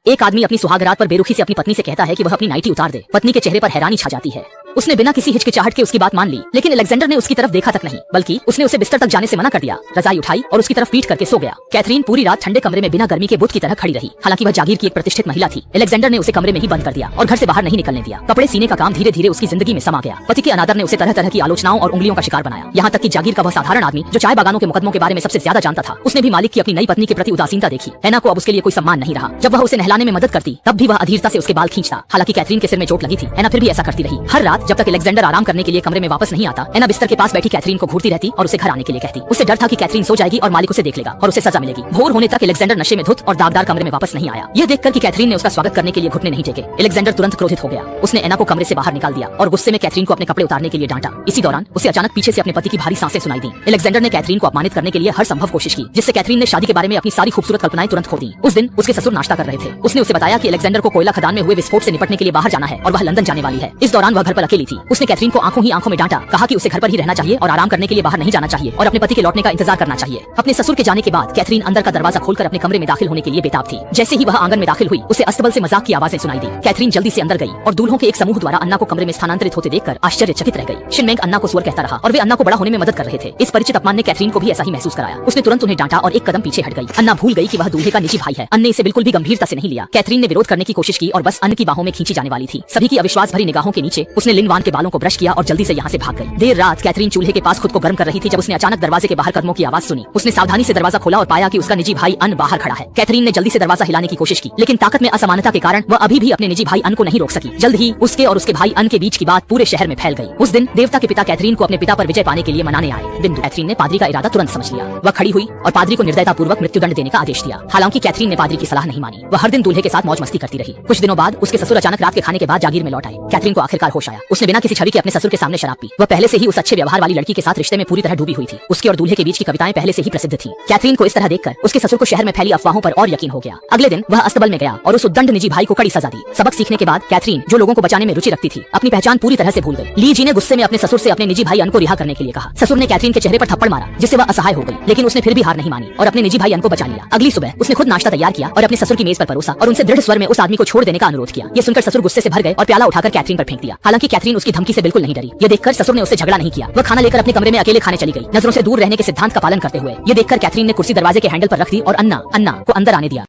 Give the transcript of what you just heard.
एक आदमी अपनी सुहागरात पर बेरुखी से अपनी पत्नी से कहता है कि वह अपनी नाइटी उतार दे। पत्नी के चेहरे पर हैरानी छा जाती है। उसने बिना किसी हिचकिचाहट के उसकी बात मान ली, लेकिन अलेक्जेंडर ने उसकी तरफ देखा तक नहीं, बल्कि उसने उसे बिस्तर तक जाने से मना कर दिया। रजाई उठाई और उसकी तरफ पीट करके सो गया। कैथरीन पूरी रात ठंडे कमरे में बिना गर्मी के बुत की तरह खड़ी रही। हालांकि वह जागीर की एक प्रतिष्ठित महिला थी। अलेक्जेंडर ने उसे कमरे में ही बंद कर दिया और घर से बाहर नहीं निकलने दिया। कपड़े सीने का काम धीरे धीरे उसकी जिंदगी में समा गया। पति के अनादर ने उसे तरह तरह की आलोचनाओं और उंगलियों का शिकार बनाया। यहाँ तक कि जागीर का वह साधारण आदमी जो चाय बागानों के मुकदमों के बारे में सबसे ज्यादा जानता था, उसने भी मालिक की अपनी नई पत्नी के प्रति उदासीनता देखी। एना को अब उसके लिए कोई सम्मान नहीं रहा। जब वह उसे नहलाने में मदद करती, तब भी वह अधीरता से उसके बाल खींचता। हालांकि कैथरीन के सिर में चोट लगी थी, एना फिर भी ऐसा करती रही। हर रात जब तक अलेक्जेंडर आराम करने के लिए कमरे में वापस नहीं आता, एना बिस्तर के पास बैठी कैथरीन को घूरती रहती और उसे घर आने के लिए कहती। उसे डर था कि कैथरीन सो जाएगी और मालिक उसे देख लेगा और उसे सजा मिलेगी। भोर होने तक अलेक्जेंडर नशे में धुत और दागदार कमरे में वापस नहीं आया। यह देखकर कि कैथरीन ने उसका स्वागत करने के लिए घुटने नहीं टेके, अलेक्जेंडर तुरंत क्रोधित हो गया। उसने एना को कमरे से बाहर निकाल दिया और गुस्से में कैथरीन को अपने कपड़े उतारने के लिए डांटा। इसी दौरान उसे अचानक पीछे से अपने पति की भारी सांसें सुनाई दी। अलेक्जेंडर ने कैथरीन को अपमानित करने के लिए हर संभव कोशिश की, जिससे कैथरीन ने शादी के बारे में अपनी सारी खूबसूरत कल्पनाएं तुरंत खो दी। उस दिन उसके ससुर नाश्ता कर रहे थे। उसने उसे बताया कि अलेक्जेंडर को कोयला खदान में हुए विस्फोट से निपटने के लिए बाहर जाना है और वह लंदन जाने वाली है। इस दौरान वह घर पर अकेली थी। उसने कैथरीन को आंखों ही आंखों में डांटा, कहा कि उसे घर पर ही रहना चाहिए और आराम करने के लिए बाहर नहीं जाना चाहिए और अपने पति के लौटने का इंतजार करना चाहिए। अपने ससुर के जाने के बाद कैथरीन अंदर का दरवाजा खोलकर अपने कमरे में दाखिल होने के लिए बेताब थी। जैसे ही वह आंगन में दाखिल हुई, उसे अस्तबल से मजाक की आवाजें सुनाई दी। कैथरीन जल्दी से अंदर गई और दूल्हों के एक समूह द्वारा अन्ना को कमरे में स्थानांतरित होते देखकर आश्चर्यचकित रह गई। शिनमेंग अन्ना को स्वर कहता रहा और वे अन्ना को बड़ा होने में मदद कर रहे थे। इस परिचित अपमान ने कैथरीन को भी ऐसा ही महसूस कराया। उसने तुरंत उन्हें डांटा और एक कदम पीछे हट गई। अन्ना भूल गई कि वह दूल्हे का निजी भाई है। अन्ना ने इसे बिल्कुल भी गंभीरता से नहीं लिया। कैथरीन ने विरोध करने की कोशिश की और बस अन्ना की बाहों में खींची जाने वाली थी। सभी की अविश्वास भरी निगाहों के नीचे उसने लिंगवान के बालों को ब्रश किया और जल्दी से यहाँ से भाग गई। देर रात कैथरीन चूल्हे के पास खुद को गर्म कर रही थी जब उसने अचानक दरवाजे के बाहर कदमों की आवाज सुनी। उसने सावधानी से दरवाजा खोला और पाया कि उसका निजी भाई अन बाहर खड़ा है। कैथरीन ने जल्दी से दरवाजा हिलाने की कोशिश की, लेकिन ताकत में असमानता के कारण वह अभी भी अपने निजी भाई अन को नहीं रोक सकी। जल्द ही उसके और उसके भाई अन के बीच की बात पूरे शहर में फैल गई। उस दिन देवता के पिता कैथरीन को अपने पिता पर विजय पाने के लिए मनाने आए। बिंदु कैथरीन ने पादरी का इरादा तुरंत समझ लिया। वह खड़ी हुई और पादरी को निर्दयता पूर्वक मृत्युदंड देने का आदेश दिया। हालांकि कैथरीन ने पादरी की सलाह नहीं मानी। वह हर दिन दूल्हे के साथ मौज मस्ती करती रही। कुछ दिनों बाद उसके ससुर अचानक रात के खाने के बाद जागीर में लौट आए। कैथरीन को आखिरकार होश आया। उसने बिना किसी छवि के अपने ससुर के सामने शराब पी। वह पहले से ही उस अच्छे व्यवहार वाली लड़की के साथ रिश्ते में पूरी तरह डूबी हुई थी। उसके और दूल्हे के बीच की कविताएं पहले से ही प्रसिद्ध थी। कैथरीन को इस तरह देखकर उसके ससुर को शहर में फैली अफवाहों पर और यकीन हो गया। अगले दिन वह अस्तबल में गया और उस उद्दंड निजी भाई को कड़ी सजा दी। सबक सीखने के बाद कैथरीन, जो लोगों को बचाने में रुचि रखती थी, अपनी पहचान पूरी तरह से भूल गई। ली जी ने गुस्से में अपने ससुर से अपने निजी भाई अन को रिहा करने के लिए कहा। ससुर ने कैथरीन के चेहरे पर थप्पड़ मारा, जिससे वह असहाय हो गई, लेकिन उसने फिर भी हार नहीं मानी और अपने निजी भाई अन को बचा लिया। अगली सुबह उसने खुद नाश्ता तैयार किया और अपने ससुर की मेज पर परोसा और उनसे दृढ़ स्वर में उस आदमी को छोड़ देने का अनुरोध किया। ये सुनकर ससुर गुस्से से भर गए और प्याला उठाकर कैथरीन पर फेंक दिया। हालांकि कैथरीन उसकी धमकी से बिल्कुल नहीं डरी। ये देखकर ससुर ने उससे झगड़ा नहीं किया। वह खाना लेकर अपने कमरे में अकेले खाने चली गई, नजरों से दूर रहने के सिद्धांत का पालन करते हुए। ये देखकर कैथरीन ने कुर्सी दरवाजे के हैंडल पर रख दी और अन्ना को अंदर आने दिया।